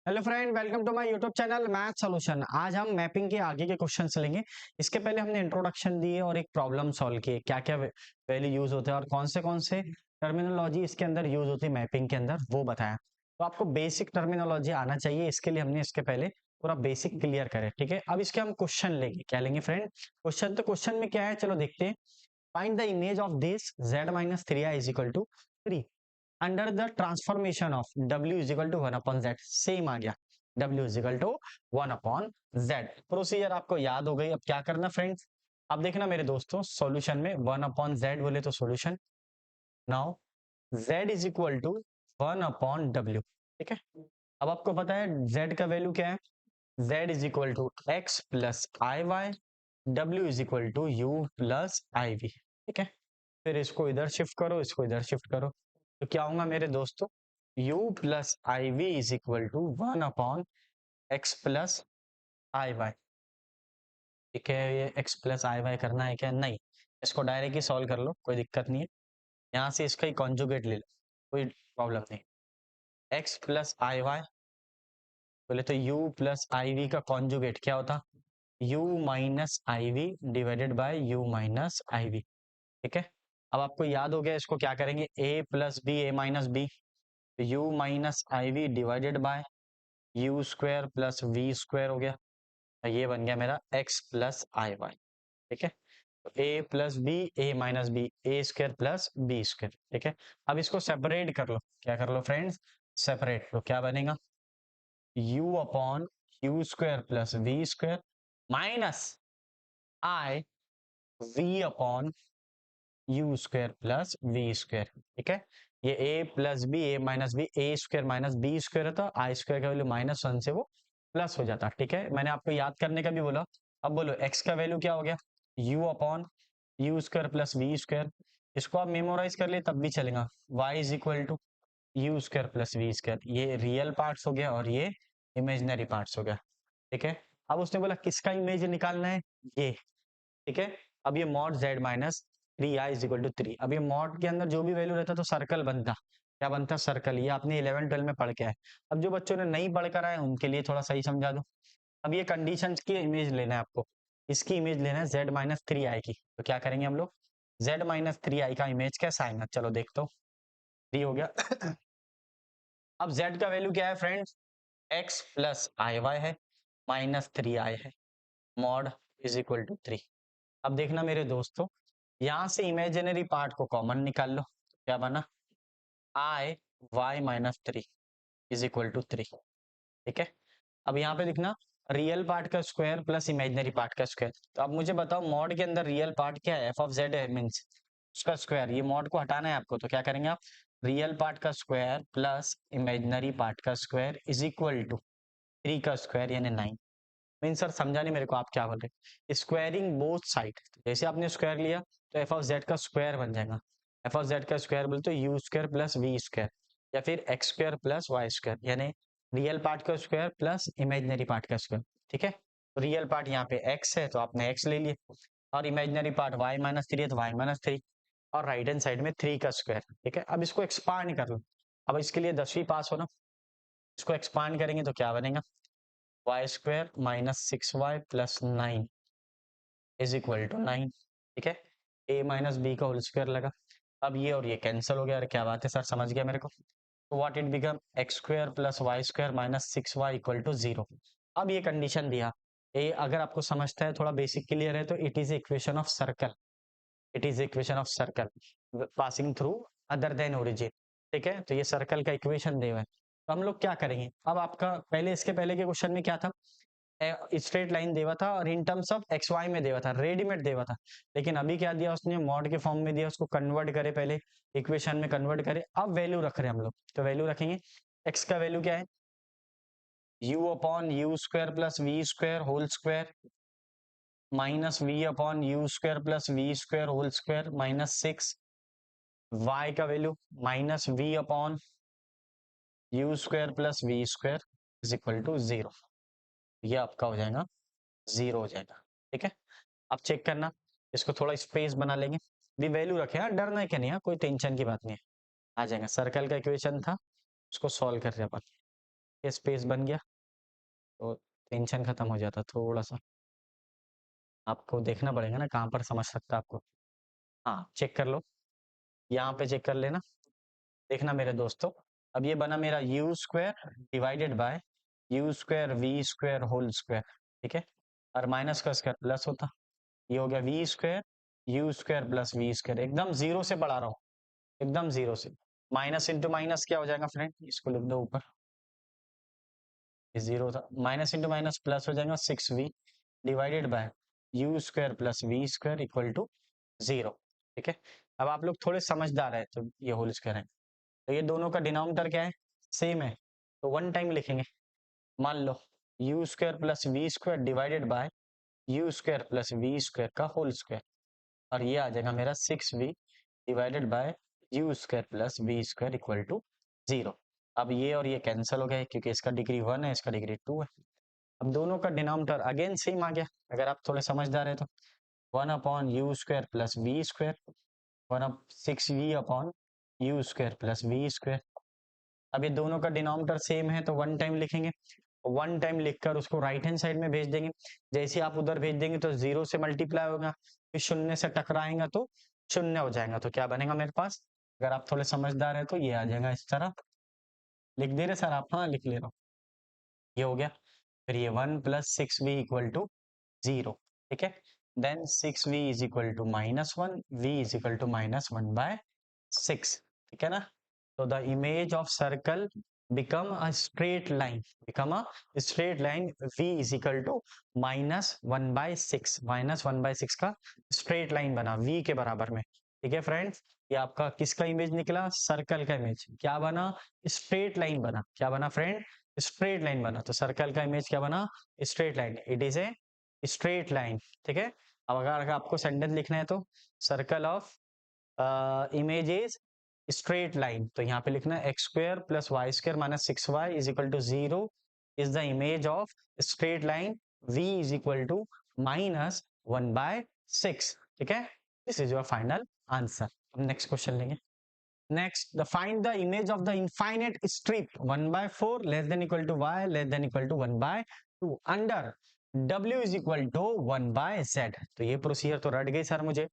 Hello friend, welcome to my YouTube channel math solution. आज हम mapping के आगे के क्वेश्चंस लेंगे। इसके पहले हमने इंट्रोडक्शन दी है और एक प्रॉब्लम सॉल्व की है, क्या क्या वैल्यू यूज होते हैं और कौन से टर्मिनोलॉजी इसके अंदर यूज होती है मैपिंग के अंदर, वो बताया। तो आपको बेसिक टर्मिनोलॉजी आना चाहिए, इसके लिए हमने इसके पहले पूरा बेसिक क्लियर करे। ठीक है, अब इसके हम क्वेश्चन लेंगे। क्या लेंगे फ्रेंड? क्वेश्चन। तो क्वेश्चन में क्या है, चलो देखते हैं। Find the image of this z minus 3i is equal to 3 under the transformation of w is equal to 1 upon z। Same आ गया, w is equal to 1 upon z। Procedure आपको याद हो गई। अब क्या करना फ्रेंड्स, अब देखना मेरे दोस्तों, सॉल्यूशन में 1 अपॉन z बोले तो solution. Now z is equal to 1 upon w। ठीक है, अब आपको पता है z का वैल्यू क्या है, z is equal to x plus i y, w is equal to u plus i v. ठीक है, फिर इसको इधर शिफ्ट करो, इसको इधर शिफ्ट करो, तो क्या होगा मेरे दोस्तों, u plus i v is equal to 1 upon x plus i y. ठीक है, ये x प्लस आई वाई करना है क्या? नहीं, इसको डायरेक्ट ही सॉल्व कर लो, कोई दिक्कत नहीं है। यहाँ से इसका ही कॉन्जुगेट ले लो, कोई प्रॉब्लम नहीं। x प्लस आई वाई बोले तो u प्लस आई वी का कॉन्जुगेट क्या होता, u minus i v divided by u minus i v. ठीक है, अब आपको याद हो गया, इसको क्या करेंगे, a plus b, a minus b, u minus i v divided by u square plus v square हो गया। ये बन गया मेरा x प्लस आई वाई। ठीक है, तो a plus b, a minus b, a square plus b square. ठीक है, अब इसको सेपरेट कर लो। क्या कर लो फ्रेंड्स? सेपरेट। तो क्या बनेगा, u upon u square plus v square minus i v upon u square plus v square. ठीक है, ये a plus b, a minus b, a square minus b square होता, आई स्क्वायर का value -1 से वो प्लस हो जाता। ठीक है, मैंने आपको याद करने का भी बोला। अब बोलो x का वैल्यू क्या हो गया, u upon u square plus v square. इसको आप मेमोराइज कर लिए तब भी चलेगा, y is equal to u square plus v square. ये रियल पार्ट्स हो गया और ये इमेजिनरी पार्ट्स हो गया। ठीक है, अब उसने बोला किसका इमेज निकालना है, ये। ठीक है, अब ये mod z minus 3i is equal to 3। अब ये मॉड के अंदर जो भी वैल्यू रहता तो सर्कल बनता। क्या बनता? सर्कल। ये आपने 11 12 में पढ़ के आए। अब जो बच्चों ने नहीं पढ़ कर आए उनके लिए थोड़ा सही समझा दो। अब ये कंडीशन की इमेज लेना है आपको, इसकी इमेज लेना है z माइनस 3i की। तो क्या करेंगे हम लोग, z माइनस 3i का इमेज कैसा आएगा, चलो देखते हो। 3 हो गया। अब z का वैल्यू क्या है friends, x plus i Y है माइनस 3i है, मॉड इज इक्वल टू 3। अब देखना मेरे दोस्तों, यहां से इमेजिनरी पार्ट को कॉमन निकाल लो। क्या बना, i y minus 3 is equal to 3। ठीक है, अब यहाँ पे लिखना रियल पार्ट का स्क्वायर प्लस इमेजिनरी पार्ट का स्क्वायर। तो अब मुझे बताओ मॉड के अंदर रियल पार्ट क्या है, एफ ऑफ जेड है, मीन्स उसका स्क्वायर। ये मॉड को हटाना है आपको, तो क्या करेंगे आप, रियल पार्ट का स्क्वायर प्लस इमेजिनरी पार्ट का स्क्वायर इज इक्वल टू 3 का स्क्वायर यानी 9। मीन सर समझा नहीं मेरे को आप क्या बोल रहे हैं। स्क्वायरिंग बोथ साइड, जैसे आपने स्क्वायर लिया तो एफ ऑफ जेड का स्क्वायर बन जाएगा। एफ ऑफ जेड का स्क्वायर बोलते तो u square plus v square या फिर x square plus y square, यानी रियल पार्ट का स्क्वायर प्लस इमेजिनरी पार्ट का स्क्वायर। ठीक है, तो रियल पार्ट यहाँ पे एक्स है तो आपने एक्स ले लिए, और इमेजिनरी पार्ट वाई माइनस 3 है तो वाई माइनस 3, और राइट हैंड साइड में 3 का स्क्वायर। ठीक है, अब इसको एक्सपांड कर लो। अब इसके लिए 10वीं पास हो ना, इसको एक्सपांड करेंगे तो क्या बनेगा, y square minus 6y plus 9 is equal to 9। ठीक है, a माइनस बी का होल स्क्वायर लगा। अब ये और ये कैंसिल हो गया। अरे क्या बात है सर, समझ गया मेरे को। तो what it become, x square plus y square minus 6y equal to 0। अब ये कंडीशन दिया, ए अगर आपको समझता है, थोड़ा बेसिक क्लियर है, तो it is equation of circle. It is equation of circle passing through other than origin. ठीक है, तो ये सर्कल का इक्वेशन दिया है। तो हम लोग क्या करेंगे, अब आपका पहले, इसके पहले के क्वेश्चन में क्या था, स्ट्रेट लाइन देवा था और in terms of x y में देवा था, रेडीमेड देवा था। लेकिन अभी क्या दिया उसने, मॉड के फॉर्म में दिया, उसको कन्वर्ट करे, पहले इक्वेशन में कन्वर्ट करे, अब वैल्यू रख रहे हैं हम लोग। तो वैल्यू रखेंगे, एक्स का वैल्यू क्या है, u upon u square plus v square whole square minus v upon u square plus v square whole square minus 6। Y का value minus v upon u square plus v square is equal to 0। ये आपका हो जाएगा 0 हो जाएगा। ठीक है, अब चेक करना, इसको थोड़ा स्पेस बना लेंगे, भी वैल्यू रखे, हाँ डरना है क्या नहीं है, कोई टेंशन की बात नहीं है, आ जाएगा। सर्कल का इक्वेशन था, उसको सॉल्व कर रहे अपन। ये स्पेस बन गया तो टेंशन खत्म हो जाता। थोड़ा सा आपको देखना पड़ेगा ना कहाँ पर समझ सकता है आपको। हाँ चेक कर लो, यहाँ पे चेक कर लेना। देखना मेरे दोस्तों, अब ये बना मेरा u square divided by u square v square whole square, ठीक है। और माइनस का स्क्वायर प्लस होता, ये हो गया v square u square plus v square. एकदम जीरो से बढ़ा रहा हूँ, एकदम जीरो से। माइनस इंटू माइनस क्या हो जाएगा फ्रेंड, इसको लिख दो ऊपर, जीरो था, माइनस इंटू माइनस प्लस हो जाएगा 6v divided by u square plus v square equal to 0, ठीक है। अब आप लोग थोड़े समझदार है तो ये होल स्क्वायर है, तो ये दोनों का डिनोमिनेटर क्या है, सेम है, तो वन टाइम लिखेंगे। मान लो u square plus v square divided by u square plus v square का होल स्क्वायर, और ये आ जाएगा मेरा 6v divided by u square plus v square equal to 0। अब ये और ये कैंसिल हो गए क्योंकि इसका डिग्री 1 है, इसका डिग्री 2 है। अब दोनों का डिनोमिनेटर अगेन सेम आ गया, अगर आप थोड़े समझदार है तो 1 upon u square plus v square, 6v upon u square plus v square. अब ये दोनों का डिनोमिनेटर सेम है तो वन टाइम लिखेंगे, वन टाइम लिखकर उसको राइट हैंड साइड में भेज देंगे। जैसे आप उधर भेज देंगे तो 0 से मल्टीप्लाई होगा, फिर शून्य से टकराएगा तो शून्य हो जाएगा, तो क्या बनेगा मेरे पास, अगर आप थोड़े समझदार है तो ये आ जाएगा इस तरह। लिख दे रहे सर आप, हाँ लिख ले रहा हूँ, ये हो गया। फिर ये 1 प्लस 6v इक्वल टू 0, ठीक है। Then 6v is equal to -1, v is equal to -1/6, ठीक है ना। तो the image of circle become a straight line, become a straight line, v is equal to -1/6, -1/6 का स्ट्रेट लाइन बना v के बराबर में, ठीक है फ्रेंड्स। ये आपका किसका इमेज निकला, सर्कल का इमेज। क्या बना, स्ट्रेट लाइन बना। क्या बना फ्रेंड, स्ट्रेट लाइन बना। तो सर्कल का इमेज क्या बना, straight line, it is a straight line, ठीक है। अब अगर आपको सेंटेंस लिखना है तो circle of image is straight line, तो यहाँ पे लिखना है x square plus y square minus 6y is equal to 0 is the image of straight line v is equal to -1/6, ठीक है। This is your final answer. हम next question लेंगे। Next, the find the image of the infinite strip 1/4 less than equal to y less than equal to 1/2 under w is equal to 1/z। तो ये procedure तो रट गई sir मुझे।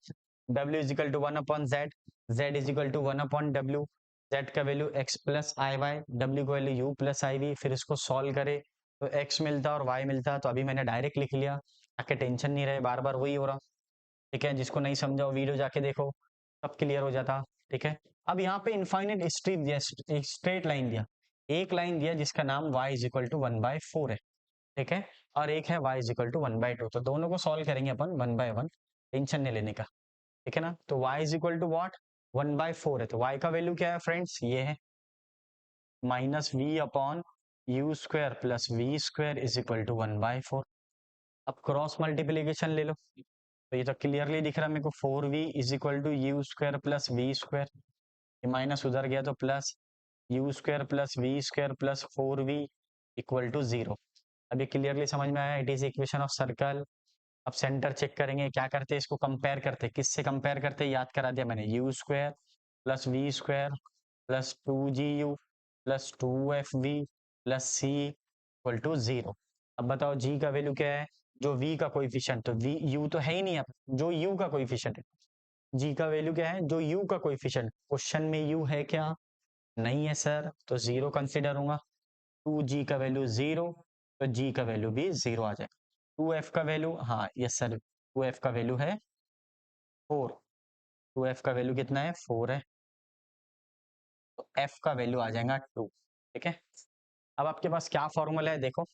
w is equal to 1 upon z, z is equal to 1 upon w, z का value x plus i y, w का value u plus i v. फिर इसको सॉल्व करे तो x मिलता और y मिलता, तो अभी मैंने डायरेक्ट लिख लिया ताकि टेंशन नहीं रहे, बार बार वही हो रहा, ठीक है। जिसको नहीं समझा वीडियो जाके देखो, सब क्लियर हो जाता, ठीक है। अब यहाँ पे इनफाइनाइट स्ट्रिप दिया, स्ट्रेट लाइन दिया, एक लाइन दिया जिसका नाम y इज इक्वल टू 1/4 है, ठीक है, और एक है y इज इक्वल टू 1/2। तो दोनों को सॉल्व करेंगे अपन 1/1, टेंशन नहीं लेने का, ठीक है ना। तो y is equal to what, 1/4 है, तो y का वैल्यू क्या है फ्रेंड्स, ये है -v upon u square plus v square is equal to 1/4। अब क्रॉस मल्टीप्लीकेशन ले लो, तो ये तो क्लियरली दिख रहा है मेरे को, 4v is equal to u square plus v square, ये माइनस उधर गया तो plus u square plus v square plus 4v equal to 0। अब ये क्लियरली समझ में आया, it is equation of circle. अब सेंटर चेक करेंगे, क्या करते हैं, इसको कंपेयर करते हैं, किससे कंपेयर करते हैं, याद करा दिया मैंने, u square plus v square plus 2GU plus 2FV plus C equal to 0। अब बताओ G का वैल्यू क्या है, जो V का कोएफिशिएंट, तो V U तो है ही नहीं, अब जो U का कोएफिशिएंट है, G का वैल्यू क्या है, जो U का कोएफिशिएंट। क्वेश्चन में U है क्या, नहीं है सर, तो 0 कंसिडर होगा। 2G का वैल्यू 0, तो G का वैल्यू भी 0 आ जाएगा। 2F का वैल्यू, हाँ यस सर, 2F का वैल्यू है 4, 2F का वैल्यू कितना है, 4 है, तो F का वैल्यू आ जाएगा 2, ठीक है। अब आपके पास क्या फॉर्मूला है देखो,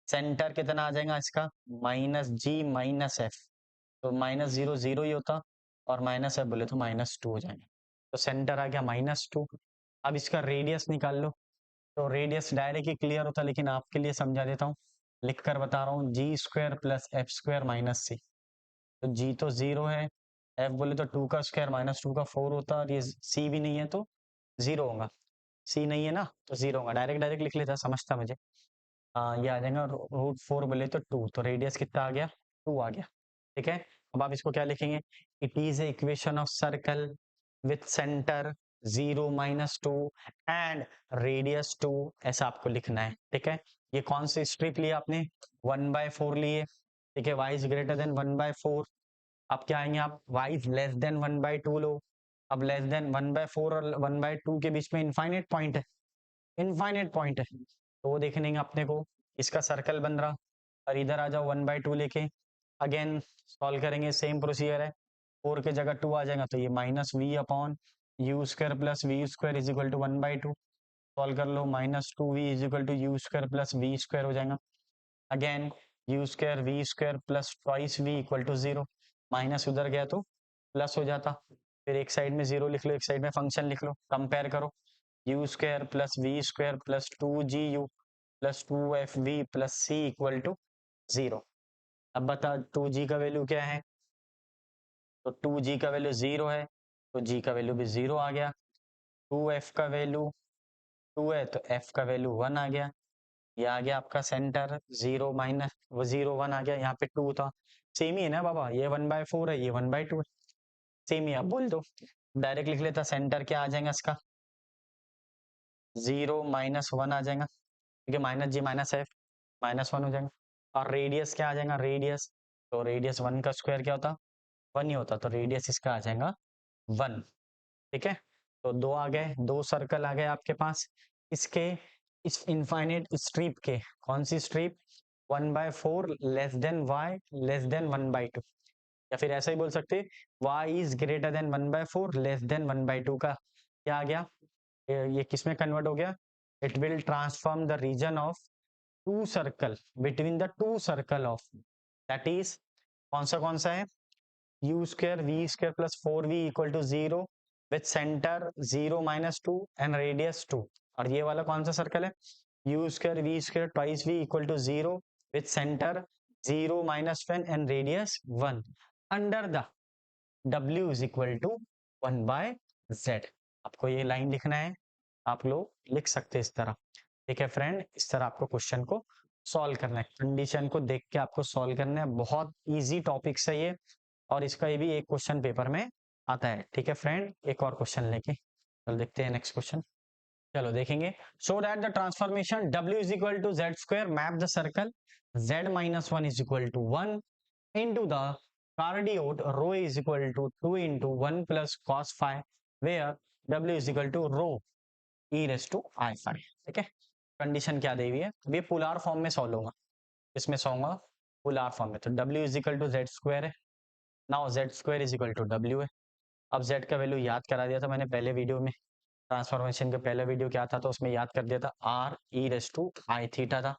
सेंटर कितना आ जाएगा इसका, -G माइनस एफ, तो -0 0 ही होता, और माइनस एफ बोले तो -2 हो जाएगा, तो सेंटर आ गया -2। अब इसका रेडियस निकाल लो, तो रेडियस डायरेक्ट ही क्लियर होता, लेकिन आपके लिए समझा देता हूँ, लिख कर बता रहा हूँ, g square plus f square minus c. तो जी तो 0 है, एफ बोले तो 2 का स्क्वायर -2 का 4 होता, और ये सी भी नहीं है तो 0 होगा, सी नहीं है ना तो 0 होगा, डायरेक्ट डायरेक्ट लिख लेता, समझता मुझे। ये आ जाएगा √4 बोले तो 2, तो रेडियस कितना आ गया, 2 आ गया, ठीक है। अब आप इसको क्या लिखेंगे, it is A equation of circle with centre 0 minus 2 and radius 2, ऐसा आपको लिखना है। ठीक है, ये कौन सी स्ट्रिप ली आपने, 1/4 लिए। ठीक है, y इज ग्रेटर देन 1/4। अब क्या आएंगे आप, y इज लेस देन 1/2 लो। अब लेस देन 1/4 और 1/2 के बीच में इनफाइनाइट पॉइंट है, इनफाइनाइट पॉइंट है, तो वो देखने हैं अपने को। इसका सर्कल बन रहा, और इधर आ जाओ 1/2 लेके, अगेन सॉल्व करेंगे, सेम प्रोसीजर है। 4 के जगह 2 आ जाएगा, तो ये minus v upon u square plus v square is equal to 1/2। Solve कर लो, -2v is equal to u square plus v square हो जाएगा। Again u square v square plus twice v equal to 0, minus उधर गया तो plus हो जाता। फिर एक साइड में 0 लिख लो, एक साइड में फंक्शन लिख लो, कंपेयर करो, u square plus v square plus 2gu plus 2fv plus c equal to 0। अब बता 2g का वैल्यू क्या है, तो 2g का वैल्यू 0 है, तो g का वैल्यू भी 0 आ गया। 2f का वैल्यू 2 है, तो f का वैल्यू 1 आ गया। ये आ गया आपका सेंटर, 0 माइनस वो 0 1 आ गया, यहाँ पे 2 था। सेम ही है ना बाबा, ये 1/4 है, ये 1/2 है, सेम ही। अब बोल दो, डायरेक्ट लिख लेता, सेंटर क्या आ जाएगा इसका, 0 माइनस 1 आ जाएगा, ठीक है, माइनस जी माइनस एफ, -1 हो जाएगा। और रेडियस क्या आ जाएगा, रेडियस, तो रेडियस 1 का स्क्वायर क्या होता, 1 ही होता, तो रेडियस इसका आ जाएगा 1। ठीक है, तो 2 आ गए, 2 सर्कल आ गए आपके पास इसके, इस इनफाइनाइट स्ट्रिप के। कौन सी strip, 1/4 less than y less than 1/2, या फिर ऐसा ही बोल सकते y is greater than 1/4 less than 1/2 का क्या आ गया, ये किस में कन्वर्ट हो गया, it will transform the region of two circle between the two circle of, that is कौन सा है, u square v square plus 4v equal to 0 with centre 0 -2 and radius 2। और ये वाला कौन सा सर्कल है, u square v square twice v equal to 0 with centre 0 -1 and radius 1 under the w is equal to 1/z। आपको ये line लिखना है, आप लोग लिख सकते हैं इस तरह। ठीक है फ्रेंड, इस तरह आपको क्वेश्चन को सॉल्व करना है, कंडीशन को देख के आपको सॉल्व करना है। बहुत इजी टॉपिक है ये, और इसका ये भी एक क्वेश्चन पेपर में आता है। ठीक है फ्रेंड, एक और क्वेश्चन लेके चलो देखते हैं नेक्स्ट क्वेश्चन। चलो देखेंगे, show that the transformation w is equal to z square map the circle z minus 1 is equal to 1 into the cardioid rho is equal to 2 into 1 plus cos phi where w is equal to rho e raised to I phi। ठीक है, condition क्या दी हुई है, ये polar form में solve होगा, इसमें solve होगा पोलर फॉर्म में, तो w is equal to z square है, now z square is equal to w है। अब z का वैल्यू याद करा दिया था मैंने पहले वीडियो में, ट्रांसफॉर्मेशन का पहला वीडियो क्या था, तो उसमें याद कर दिया था r e raised to I theta था,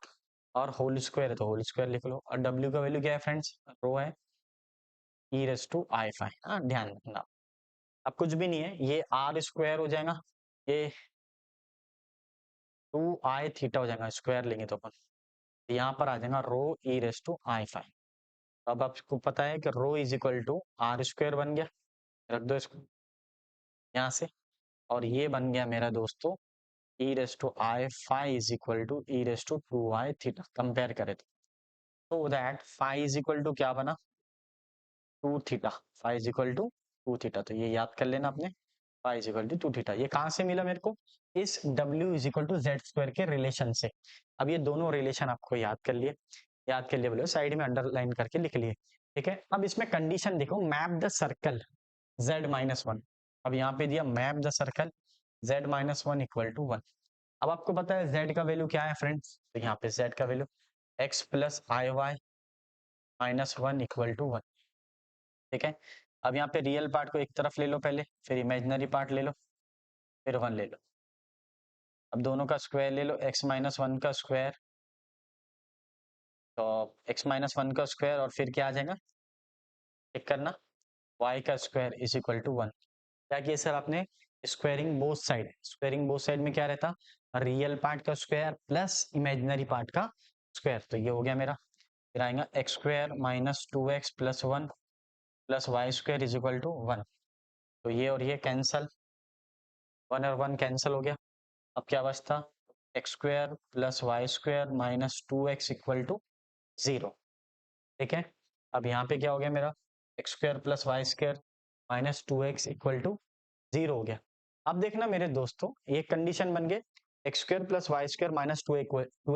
और होल स्क्वायर है तो होल स्क्वायर लिख लो। और w का वैल्यू क्या है फ्रेंड्स, रो है e raise to i phi, हाँ ध्यान रखना। अब कुछ भी नहीं है, ये आर स्क्वायर हो जाएगा, ये 2i थीटा हो जाएगा, स्क्वायर लेंगे तो अपन यहाँ पर आ जाएगा rho e raise to i phi. अब आपको पता है कि rho is equal to r square बन गया, रख दो इसको यहाँ से, और ये बन गया मेरा दोस्तों e raise to i phi is equal to e raise to 2i theta. Compare करें तो that phi is equal to क्या बना, 2 theta, phi is equal to 2 theta, तो ये याद कर लेना आपने, phi is equal to 2 theta. ये कहाँ से मिला मेरे को, इस w is equal to z square के रिलेशन से। अब ये दोनों रिलेशन आपको याद कर लिए, याद कर लिए बोले साइड में अंडरलाइन करके लिख लिए। ठीक है, अब इसमें कंडीशन देखो, map the circle z minus 1। अब यहाँ पे दिया map the circle z minus 1 equal to 1। अब आपको पता है z का वैल्यू क्या है फ्रेंड्स, तो यहाँ पे z का value x plus i y minus 1 equal to 1। ठीक है, अब यहाँ पे रियल पार्ट को एक तरफ ले लो पहले, फिर इमेजिनरी पार्ट ले लो, फिर 1 ले लो। अब दोनों का स्क्वायर ले लो, x माइनस 1 का स्क्वायर, तो x माइनस 1 का स्क्वायर, और फिर क्या आ जाएगा, चेक करना, y का स्क्वायर इज इक्वल टू 1। क्या किया सर आपने, squaring both side, squaring both side में क्या रहता, रियल पार्ट का स्क्वायर प्लस इमेजिनरी पार्ट का स्क्वायर, तो ये हो गया मेरा। फिर आएगा x square minus 2x plus 1 plus y square is equal to 1, तो ये और ये कैंसल, 1 और 1 कैंसिल हो गया। अब क्या बचता, x square plus y square minus 2x equal to 0। ठीक है, अब यहाँ पे क्या हो गया मेरा, x square plus y square minus 2x equal to 0 हो गया। अब देखना मेरे दोस्तों, ये कंडीशन बन गए x square plus y square minus two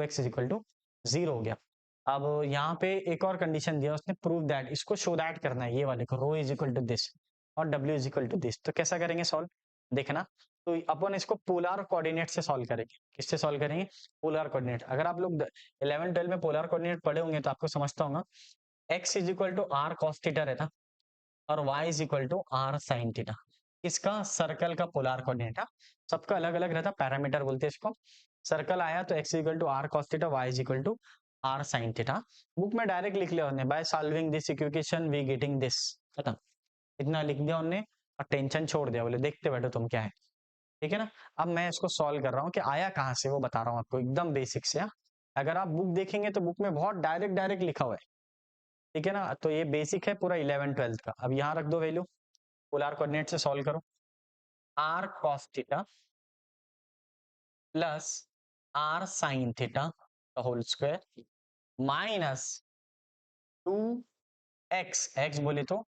x is equal to 0 हो गया। अब यहाँ पे एक और कंडीशन दिया उसने, प्रूव दैट, इसको शो दैट करना है, ये वाले को, rho is equal to this और डब्ल्यू इज इक्वल टू दिस। तो कैसा करेंगे सॉल्व, देखना। तो अपन इसको पोलर कोऑर्डिनेट से सॉल्व करेंगे। किससे सॉल्व करेंगे, पोलर कोऑर्डिनेट। अगर आप लोग 11 12 में पोलर कोऑर्डिनेट पढ़े होंगे तो आपको समझता होगा x is equal to r cos theta रहता और y is equal to r sine theta. इसका सर्कल का पोलर कोऑर्डिनेट है, सबका अलग अलग रहता, पैरामीटर बोलते हैं इसको। सर्कल आया तो x equal to r cos theta, y is equal to r sine theta. Book में डायरेक्ट लिख लिया उन्होंने, by solving this equation we getting this, खत्म। इतना लिख दिया उन्होंने और टेंशन छोड़ दिया, बोले देखते बैठो तुम क्या है, ठीक है ना। अब मैं इसको सॉल्व कर रहा हूँ कि आया कहाँ से वो बता रहा हूँ आपको, एकदम बेसिक से। अगर आप बुक देखेंगे तो बुक में बहुत डायरेक्ट डायरेक्ट लिखा हुआ है, ठीक है ना। तो ये बेसिक है पूरा 11 12 का। अब यहाँ रख दो वैल्यू, पोलर कोऑर्डिनेट से सॉल्व करो। R cos theta plus r sine theta का whole square minus 2x, x बोले तो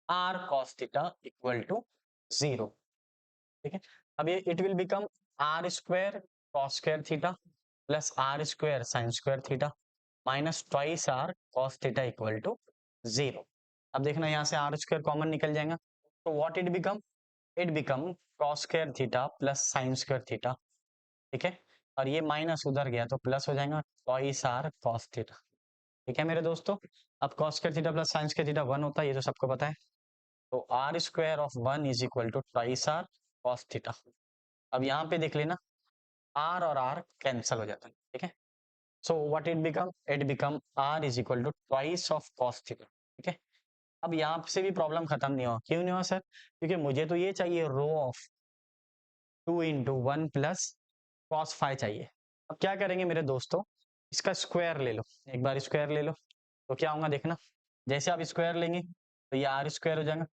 r cos theta equal to 0, ठीक है। अब ये it will become r square cos square theta plus r square sine square theta minus twice r cos theta equal to 0। अब देखना यहाँ से आर स्क्वायर कॉमन निकल जाएगा, तो what it become, it become cos square theta plus sine square theta, ठीक है। और ये माइनस उधर गया तो प्लस हो जाएगा ट्वाइस आर कॉस थीटा, ठीक है मेरे दोस्तों। अब cos square theta plus sine square theta 1 होता है, ये तो सबको पता है। तो r square of 1 is equal to twice r cos theta. अब यहाँ पे देख लेना, आर और आर कैंसिल हो जाता है, ठीक है। So what it become r is equal to twice of cos theta, ठीक है। अब यहाँ से भी प्रॉब्लम खत्म नहीं हुआ, क्यों नहीं हुआ सर, क्योंकि मुझे तो ये चाहिए rho of 2 into 1 plus cos five चाहिए। अब क्या करेंगे मेरे दोस्तों, इसका स्क्वायर ले लो, एक बार स्क्वायर ले लो तो क्या होगा देखना। जैसे आप स्क्वायर लेंगे तो ये आर स्क्वायर हो जाएगा,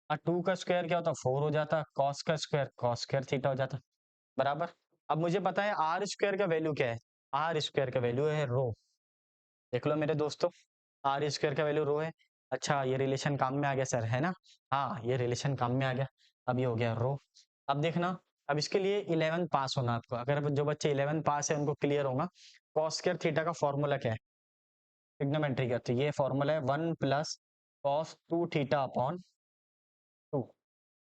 और 2 का स्क्वायर क्या होता है 4 हो जाता, कॉस का स्क्वायर कॉस स्क्वायर थीटा हो जाता, बराबर। अब मुझे पता है आर स्क्वायर का वैल्यू क्या है, आर स्क्वायर का वैल्यू है रो। देख लो मेरे दोस्तों, आर स्क्वायर का वैल्यू रो है। अच्छा ये रिलेशन काम में आ गया सर, है ना, हाँ ये रिलेशन काम में आ गया। अब ये हो गया रो। अब देखना, अब इसके लिए 11 पास होना आपको, अगर जो बच्चे 11 पास है उनको क्लियर होगा कॉस स्क्वायर थीटा का फॉर्मूला क्या है, ट्रिग्नोमेट्री का। तो ये फॉर्मूला है 1 प्लस कॉस 2 थीटा अपॉन 2,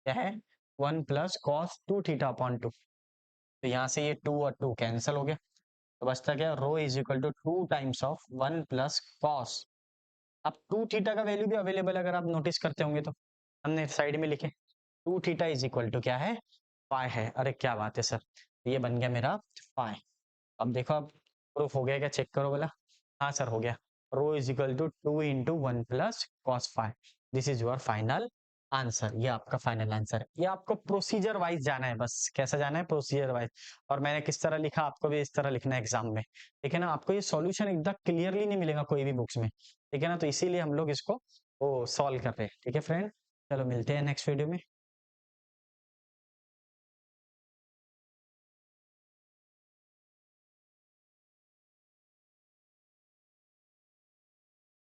क्या है 1 प्लस कॉस 2 थीटा अपॉन 2। तो यहाँ से ये 2 और 2 कैंसिल हो गया, तो बचता क्या, rho is equal to 2 times of 1 plus cos. अब 2 थीटा का वैल्यू भी अवेलेबल, अगर आप नोटिस करते होंगे तो हमने साइड में लिखे 2 थीटा इज इक्वल टू क्या है, पाई है। अरे क्या बात है सर, ये बन गया मेरा पाई। अब देखो, अब प्रूफ हो गया क्या, चेक करो बोला, हाँ सर हो गया। Rho is equal to 2 into 1 plus cos five, this is your final answer. ये आपका फाइनल आंसर है। ये आपको प्रोसीजर वाइज जाना है, बस कैसा जाना है, प्रोसीजर वाइज। और मैंने किस तरह लिखा आपको भी इस तरह लिखना है एग्जाम में, ठीक है ना। आपको ये सॉल्यूशन एकदम क्लियरली नहीं मिलेगा कोई भी बुक्स में, ठीक है ना। तो इसीलिए हम लोग इसको वो सॉल्व कर रहे हैं, ठीक है फ्रेंड। चलो मिलते हैं नेक्स्ट वीडियो में।